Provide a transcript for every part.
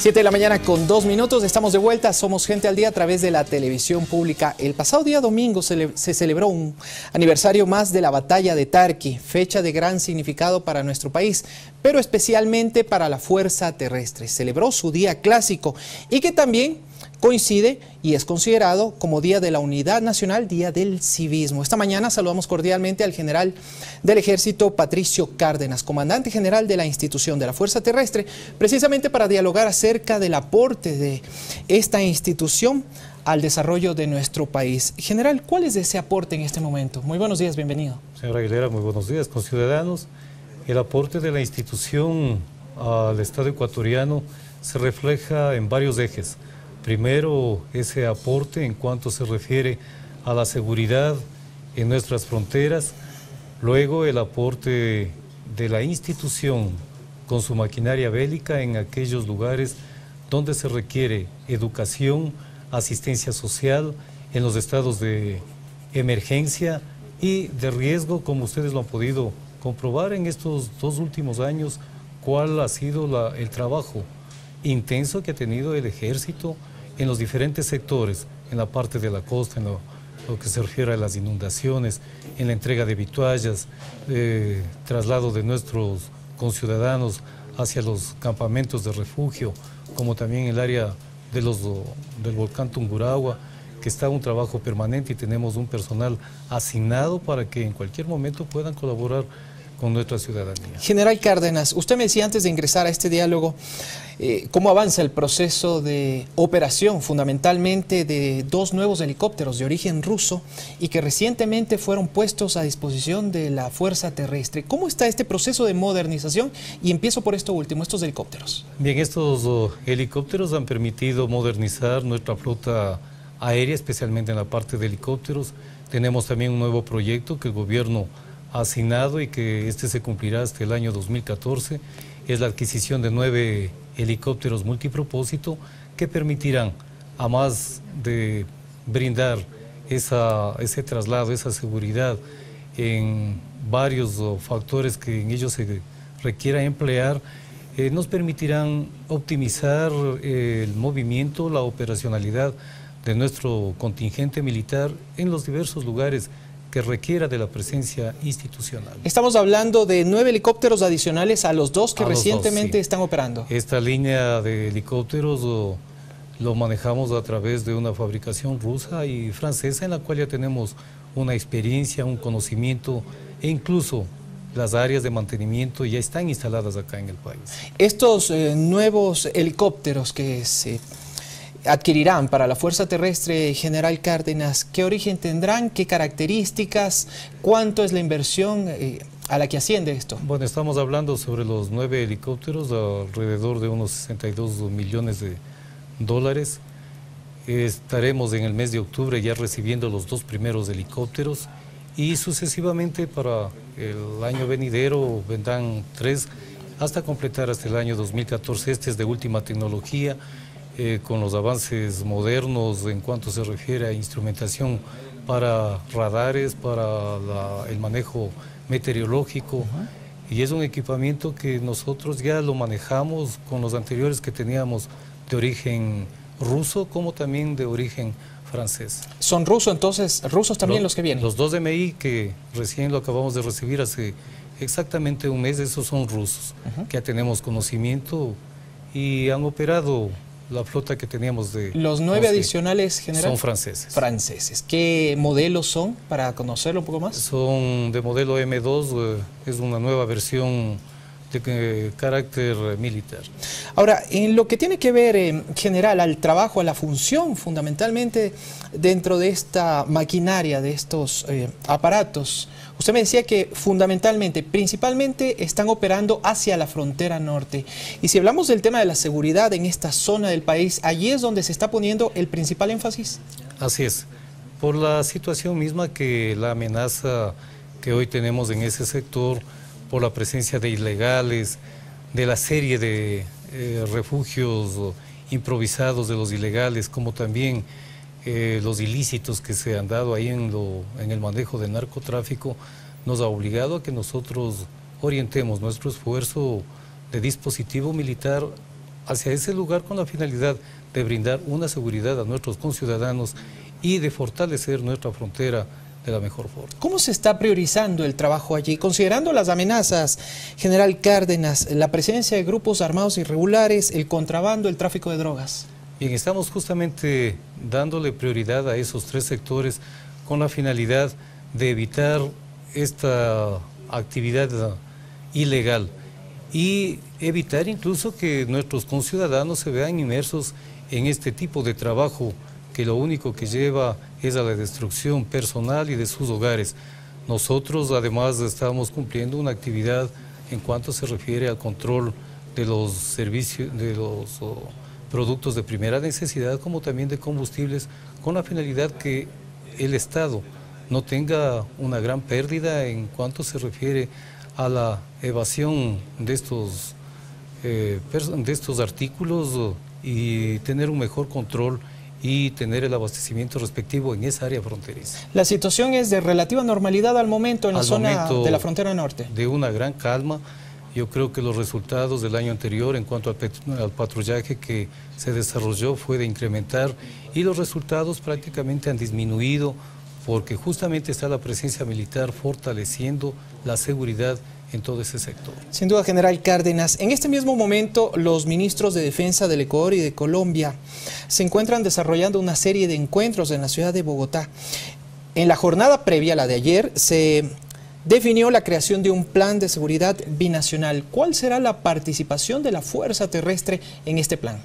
7 de la mañana con 2 minutos, estamos de vuelta, somos Gente al Día a través de la televisión pública. El pasado día domingo se celebró un aniversario más de la batalla de Tarqui, fecha de gran significado para nuestro país, pero especialmente para la Fuerza Terrestre. Celebró su día clásico y que también coincide y es considerado como Día de la Unidad Nacional, Día del Civismo. Esta mañana saludamos cordialmente al general del Ejército, Patricio Cárdenas, comandante general de la institución de la Fuerza Terrestre, precisamente para dialogar acerca del aporte de esta institución al desarrollo de nuestro país. General, ¿cuál es ese aporte en este momento? Muy buenos días, bienvenido. Señora Aguilera, muy buenos días, conciudadanos. El aporte de la institución al Estado ecuatoriano se refleja en varios ejes. Primero, ese aporte en cuanto se refiere a la seguridad en nuestras fronteras. Luego, el aporte de la institución con su maquinaria bélica en aquellos lugares donde se requiere educación, asistencia social, en los estados de emergencia y de riesgo, como ustedes lo han podido comprobar en estos 2 últimos años, cuál ha sido el trabajo intenso que ha tenido el Ejército en los diferentes sectores, en la parte de la costa, en lo que se refiere a las inundaciones, en la entrega de vituallas, traslado de nuestros conciudadanos hacia los campamentos de refugio, como también el área de del volcán Tungurahua, que está un trabajo permanente y tenemos un personal asignado para que en cualquier momento puedan colaborar con nuestra ciudadanía. General Cárdenas, usted me decía antes de ingresar a este diálogo cómo avanza el proceso de operación fundamentalmente de 2 nuevos helicópteros de origen ruso y que recientemente fueron puestos a disposición de la Fuerza Terrestre. ¿Cómo está este proceso de modernización? Y empiezo por esto último, estos helicópteros. Bien, estos helicópteros han permitido modernizar nuestra flota aérea, especialmente en la parte de helicópteros. Tenemos también un nuevo proyecto que el gobierno asignado y que se cumplirá hasta el año 2014, es la adquisición de 9 helicópteros multipropósito que permitirán, a más de brindar ese traslado, esa seguridad en varios factores que en ellos se requiera emplear, nos permitirán optimizar el movimiento, la operacionalidad de nuestro contingente militar en los diversos lugares que requiera de la presencia institucional. Estamos hablando de 9 helicópteros adicionales a los 2 que recientemente están operando. Esta línea de helicópteros lo manejamos a través de una fabricación rusa y francesa en la cual ya tenemos una experiencia, un conocimiento e incluso las áreas de mantenimiento ya están instaladas acá en el país. Estos nuevos helicópteros que se adquirirán para la Fuerza Terrestre, General Cárdenas, ¿qué origen tendrán? ¿Qué características? ¿Cuánto es la inversión a la que asciende esto? Bueno, estamos hablando sobre los 9 helicópteros, alrededor de unos 62 millones de dólares. Estaremos en el mes de octubre ya recibiendo los 2 primeros helicópteros y sucesivamente para el año venidero vendrán 3 hasta completar hasta el año 2014. Este es de última tecnología, con los avances modernos en cuanto se refiere a instrumentación para radares, para el manejo meteorológico, y es un equipamiento que nosotros ya lo manejamos con los anteriores que teníamos de origen ruso como también de origen francés. ¿Son rusos entonces, rusos también los que vienen? Los 2 DMI que recién lo acabamos de recibir hace exactamente un mes, esos son rusos, que ya tenemos conocimiento y han operado la flota que teníamos de... ¿Los 9 adicionales, general? Son franceses. Franceses. ¿Qué modelos son, para conocerlo un poco más? Son de modelo M2, es una nueva versión de carácter militar. Ahora, en lo que tiene que ver, general, al trabajo, a la función, fundamentalmente dentro de esta maquinaria, de estos aparatos, usted me decía que fundamentalmente, principalmente están operando hacia la frontera norte. Y si hablamos del tema de la seguridad en esta zona del país, allí es donde se está poniendo el principal énfasis. Así es, por la situación misma que la amenaza que hoy tenemos en ese sector, por la presencia de ilegales, de la serie de refugios improvisados de los ilegales, como también los ilícitos que se han dado ahí en el manejo del narcotráfico, nos ha obligado a que nosotros orientemos nuestro esfuerzo de dispositivo militar hacia ese lugar con la finalidad de brindar una seguridad a nuestros conciudadanos y de fortalecer nuestra frontera de la mejor forma. ¿Cómo se está priorizando el trabajo allí? Considerando las amenazas, General Cárdenas, la presencia de grupos armados irregulares, el contrabando, el tráfico de drogas. Bien, estamos justamente dándole prioridad a esos tres sectores con la finalidad de evitar esta actividad ilegal y evitar incluso que nuestros conciudadanos se vean inmersos en este tipo de trabajo que lo único que lleva es a la destrucción personal y de sus hogares. Nosotros además estamos cumpliendo una actividad en cuanto se refiere al control de los servicios, de los productos de primera necesidad, como también de combustibles, con la finalidad que el Estado no tenga una gran pérdida en cuanto se refiere a la evasión de estos artículos y tener un mejor control y tener el abastecimiento respectivo en esa área fronteriza. La situación es de relativa normalidad al momento en la zona de la frontera norte. De una gran calma. Yo creo que los resultados del año anterior en cuanto al patrullaje que se desarrolló fue de incrementar y los resultados prácticamente han disminuido porque justamente está la presencia militar fortaleciendo la seguridad en todo ese sector. Sin duda, General Cárdenas, en este mismo momento los ministros de Defensa del Ecuador y de Colombia se encuentran desarrollando una serie de encuentros en la ciudad de Bogotá. En la jornada previa a la de ayer se definió la creación de un plan de seguridad binacional. ¿Cuál será la participación de la Fuerza Terrestre en este plan?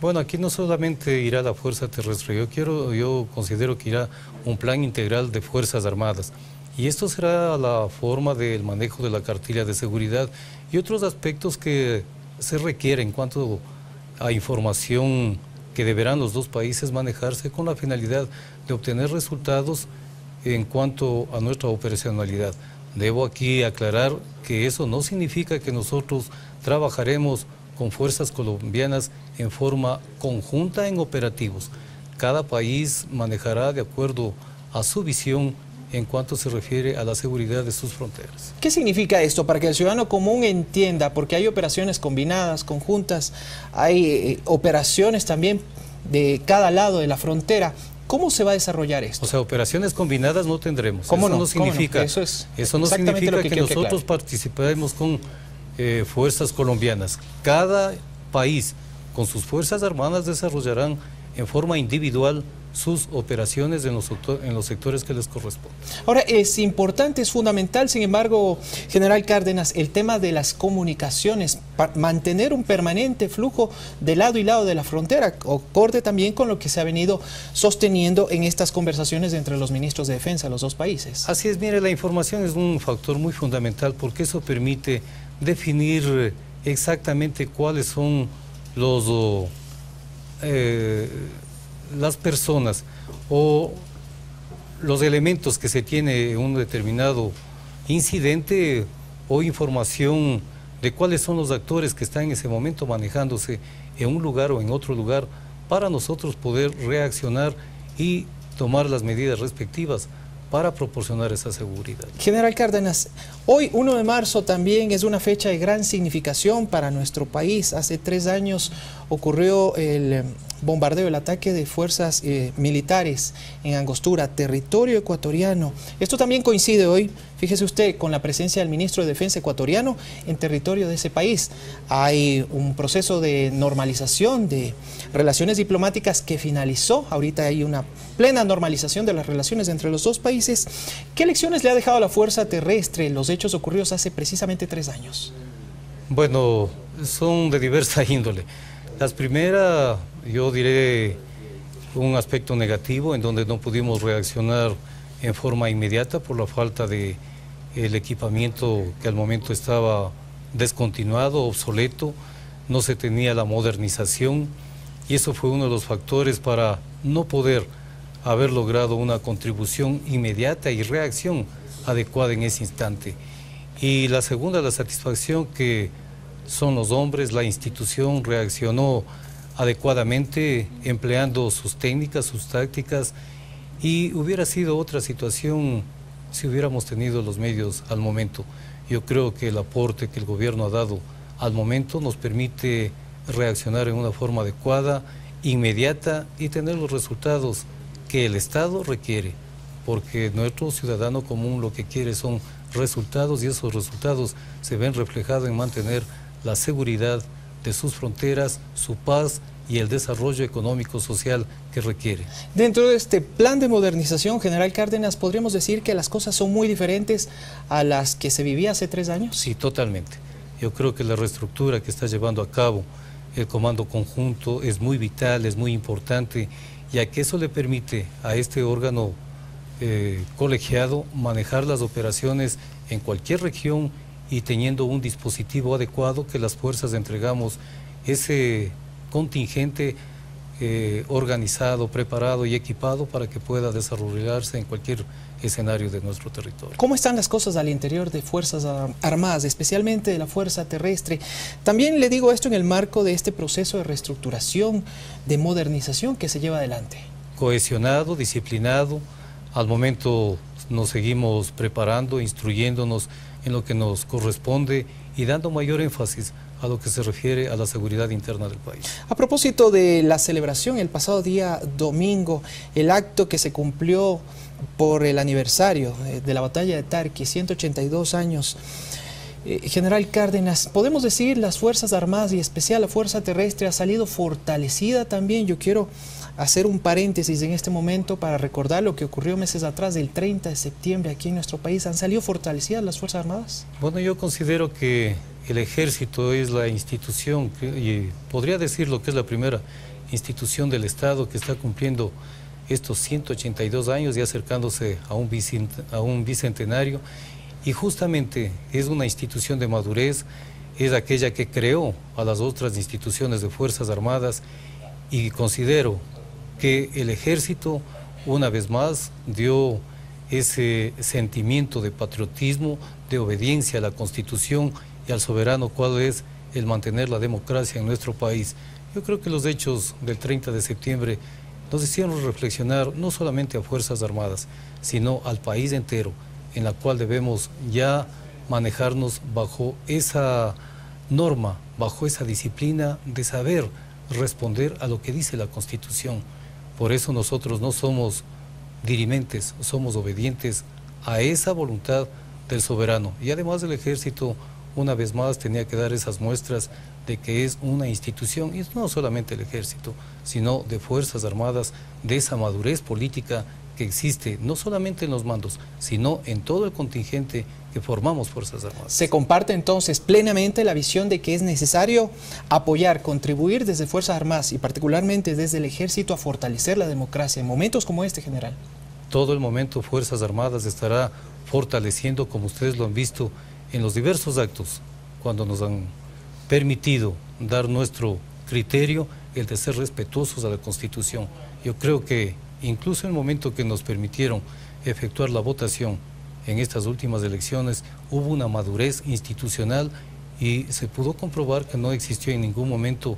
Bueno, aquí no solamente irá la Fuerza Terrestre, yo considero que irá un plan integral de Fuerzas Armadas. Y esto será la forma del manejo de la cartilla de seguridad y otros aspectos que se requieren en cuanto a información que deberán los dos países manejarse con la finalidad de obtener resultados en cuanto a nuestra operacionalidad. Debo aquí aclarar que eso no significa que nosotros trabajaremos con fuerzas colombianas en forma conjunta en operativos. Cada país manejará de acuerdo a su visión en cuanto se refiere a la seguridad de sus fronteras. ¿Qué significa esto para que el ciudadano común entienda? Porque hay operaciones combinadas, conjuntas, hay operaciones también de cada lado de la frontera. ¿Cómo se va a desarrollar esto? O sea, operaciones combinadas no tendremos. ¿Cómo eso no? no significa, Eso no significa que nosotros participemos con fuerzas colombianas. Cada país con sus fuerzas armadas desarrollarán en forma individual sus operaciones en los sectores que les corresponden. Ahora, es importante, es fundamental, sin embargo, General Cárdenas, el tema de las comunicaciones, mantener un permanente flujo de lado y lado de la frontera, acorde también con lo que se ha venido sosteniendo en estas conversaciones entre los ministros de defensa de los dos países. Así es, mire, la información es un factor muy fundamental porque eso permite definir exactamente cuáles son las personas o los elementos que se tiene en un determinado incidente o información de cuáles son los actores que están en ese momento manejándose en un lugar o en otro lugar para nosotros poder reaccionar y tomar las medidas respectivas para proporcionar esa seguridad. General Cárdenas, hoy 1 de marzo también es una fecha de gran significación para nuestro país. Hace 3 años ocurrió el bombardeo, el ataque de fuerzas militares en Angostura, territorio ecuatoriano. Esto también coincide hoy, fíjese usted, con la presencia del ministro de Defensa ecuatoriano en territorio de ese país. Hay un proceso de normalización de relaciones diplomáticas que finalizó. Ahorita hay una plena normalización de las relaciones entre los dos países. ¿Qué lecciones le ha dejado a la Fuerza Terrestre los hechos ocurridos hace precisamente 3 años? Bueno, son de diversa índole. Las primeras, yo diré un aspecto negativo en donde no pudimos reaccionar en forma inmediata por la falta de el equipamiento que al momento estaba descontinuado, obsoleto, no se tenía la modernización y eso fue uno de los factores para no poder haber logrado una contribución inmediata y reacción adecuada en ese instante. Y la segunda, la satisfacción que son los hombres, la institución reaccionó adecuadamente empleando sus técnicas, sus tácticas y hubiera sido otra situación si hubiéramos tenido los medios al momento. Yo creo que el aporte que el gobierno ha dado al momento nos permite reaccionar en una forma adecuada, inmediata y tener los resultados que el Estado requiere, porque nuestro ciudadano común lo que quiere son resultados y esos resultados se ven reflejados en mantener la seguridad de sus fronteras, su paz y el desarrollo económico-social que requiere. Dentro de este plan de modernización, General Cárdenas, ¿podríamos decir que las cosas son muy diferentes a las que se vivía hace 3 años? Sí, totalmente. Yo creo que la reestructura que está llevando a cabo el Comando Conjunto es muy vital, es muy importante, ya que eso le permite a este órgano colegiado manejar las operaciones en cualquier región y teniendo un dispositivo adecuado que las fuerzas entregamos ese contingente organizado, preparado y equipado para que pueda desarrollarse en cualquier escenario de nuestro territorio. ¿Cómo están las cosas al interior de Fuerzas Armadas, especialmente de la Fuerza Terrestre? También le digo esto en el marco de este proceso de reestructuración, de modernización que se lleva adelante. Cohesionado, disciplinado, al momento nos seguimos preparando, instruyéndonos en lo que nos corresponde y dando mayor énfasis a lo que se refiere a la seguridad interna del país. A propósito de la celebración el pasado día domingo, el acto que se cumplió por el aniversario de la batalla de Tarqui, 182 años, General Cárdenas, podemos decir las Fuerzas Armadas y en especial la Fuerza Terrestre ha salido fortalecida también. Yo quiero hacer un paréntesis en este momento para recordar lo que ocurrió meses atrás, del 30 de septiembre aquí en nuestro país. ¿Han salido fortalecidas las Fuerzas Armadas? Bueno, yo considero que el Ejército es la institución, y podría decir lo que es la primera institución del Estado que está cumpliendo estos 182 años y acercándose a un bicentenario, y justamente es una institución de madurez, es aquella que creó a las otras instituciones de Fuerzas Armadas, y considero que el Ejército una vez más dio ese sentimiento de patriotismo, de obediencia a la Constitución y al soberano, cuál es el mantener la democracia en nuestro país. Yo creo que los hechos del 30 de septiembre nos hicieron reflexionar no solamente a Fuerzas Armadas, sino al país entero, en la cual debemos ya manejarnos bajo esa norma, bajo esa disciplina de saber responder a lo que dice la Constitución. Por eso nosotros no somos dirimentes, somos obedientes a esa voluntad del soberano. Y además el Ejército, una vez más, tenía que dar esas muestras de que es una institución, y no solamente el Ejército, sino de Fuerzas Armadas, de esa madurez política que existe no solamente en los mandos, sino en todo el contingente que formamos Fuerzas Armadas. ¿Se comparte entonces plenamente la visión de que es necesario apoyar, contribuir desde Fuerzas Armadas y particularmente desde el Ejército a fortalecer la democracia en momentos como este, General? Todo el momento Fuerzas Armadas estará fortaleciendo, como ustedes lo han visto, en los diversos actos, cuando nos han permitido dar nuestro criterio, el de ser respetuosos a la Constitución. Yo creo que incluso en el momento que nos permitieron efectuar la votación en estas últimas elecciones, hubo una madurez institucional y se pudo comprobar que no existió en ningún momento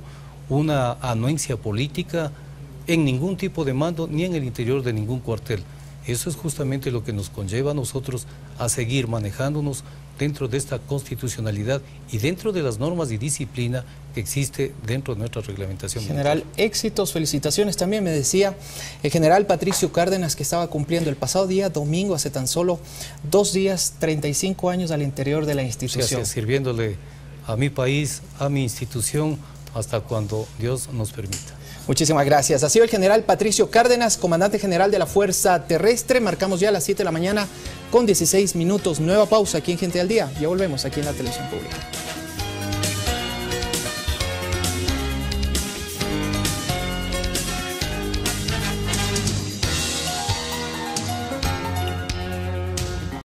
una anuencia política en ningún tipo de mando ni en el interior de ningún cuartel. Eso es justamente lo que nos conlleva a nosotros a seguir manejándonos dentro de esta constitucionalidad y dentro de las normas y disciplina que existe dentro de nuestra reglamentación. General, éxitos, felicitaciones. También me decía el general Patricio Cárdenas que estaba cumpliendo el pasado día domingo, hace tan solo 2 días, 35 años al interior de la institución. Sí, sirviéndole a mi país, a mi institución, hasta cuando Dios nos permita. Muchísimas gracias. Ha sido el general Patricio Cárdenas, comandante general de la Fuerza Terrestre. Marcamos ya las 7 de la mañana con 16 minutos. Nueva pausa aquí en Gente al Día. Ya volvemos aquí en la televisión pública.